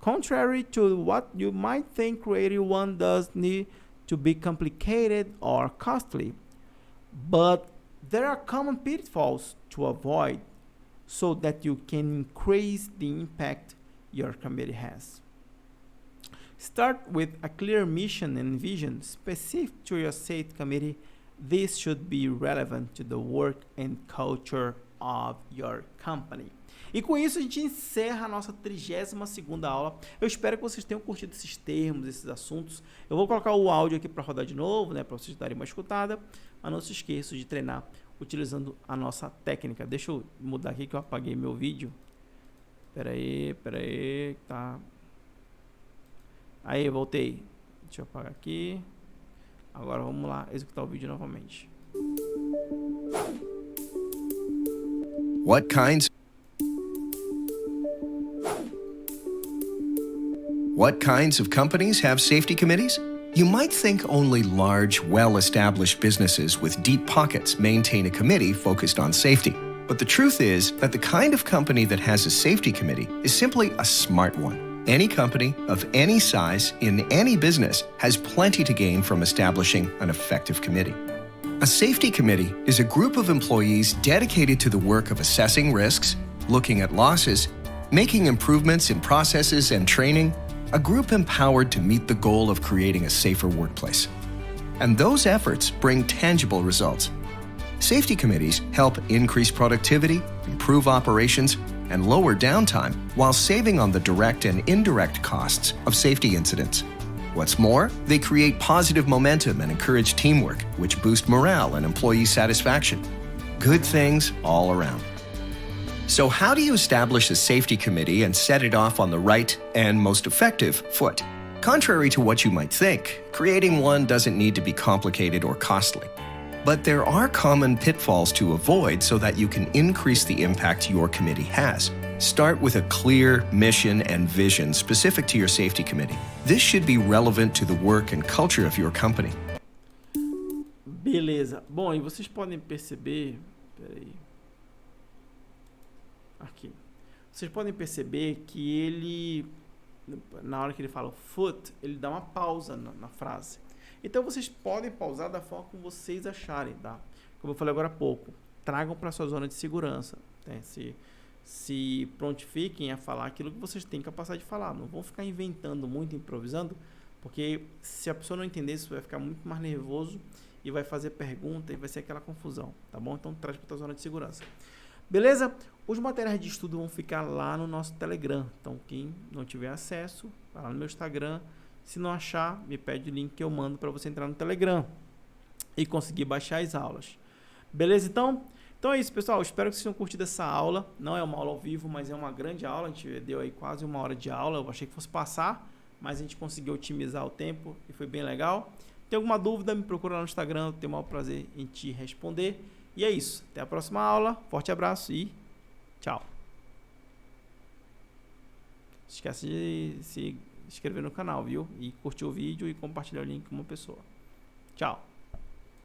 Speaker 1: Contrary to what you might think, creating one does need to be complicated or costly, but there are common pitfalls to avoid so that you can increase the impact your committee has. Start with a clear mission and vision specific to your safety committee. This should be relevant to the work and culture of your company. E com isso a gente encerra a nossa 32ª aula. Eu espero que vocês tenham curtido esses termos, esses assuntos. Eu vou colocar o áudio aqui para rodar de novo, né, para vocês darem uma escutada. Mas não se esqueçam de treinar utilizando a nossa técnica. Deixa eu mudar aqui que eu apaguei meu vídeo. Pera aí, tá. Aí, voltei. Deixa eu apagar aqui. Agora vamos lá executar o vídeo novamente.
Speaker 2: What kinds of companies have safety committees? You might think only large, well-established businesses with deep pockets maintain a committee focused on safety. But the truth is that the kind of company that has a safety committee is simply a smart one. Any company of any size in any business has plenty to gain from establishing an effective committee. A safety committee is a group of employees dedicated to the work of assessing risks, looking at losses, making improvements in processes and training, a group empowered to meet the goal of creating a safer workplace. And those efforts bring tangible results. Safety committees help increase productivity, improve operations, and lower downtime while saving on the direct and indirect costs of safety incidents. What's more, they create positive momentum and encourage teamwork, which boost morale and employee satisfaction. Good things all around. So how do you establish a safety committee and set it off on the right and most effective foot? Contrary to what you might think, creating one doesn't need to be complicated or costly. But there are common pitfalls to avoid so that you can increase the impact your committee has. Start with a clear mission and vision specific to your safety committee. This should be relevant to the work and culture of your company.
Speaker 1: Beleza. Bom, e vocês podem perceber... Peraí. Aqui. Vocês podem perceber que ele... Na hora que ele fala foot, ele dá uma pausa na frase. Então vocês podem pausar da forma como vocês acharem, tá? Como eu falei agora há pouco, tragam para sua zona de segurança, né? Se prontifiquem a falar aquilo que vocês têm capacidade de falar. Não vão ficar inventando muito, improvisando, porque se a pessoa não entender isso, vai ficar muito mais nervoso e vai fazer pergunta e vai ser aquela confusão, tá bom? Então traz para sua zona de segurança. Beleza? Os materiais de estudo vão ficar lá no nosso Telegram. Então quem não tiver acesso, vai lá no meu Instagram. Se não achar, me pede o link que eu mando para você entrar no Telegram e conseguir baixar as aulas. Beleza, então? Então é isso, pessoal. Espero que vocês tenham curtido essa aula. Não é uma aula ao vivo, mas é uma grande aula. A gente deu aí quase 1 hora de aula. Eu achei que fosse passar, mas a gente conseguiu otimizar o tempo e foi bem legal. Tem alguma dúvida, me procura lá no Instagram, eu tenho o maior prazer em te responder. E é isso, até a próxima aula, forte abraço e tchau. Não esquece de se inscrever no canal, viu? E curtir o vídeo e compartilhar o link com uma pessoa. Tchau.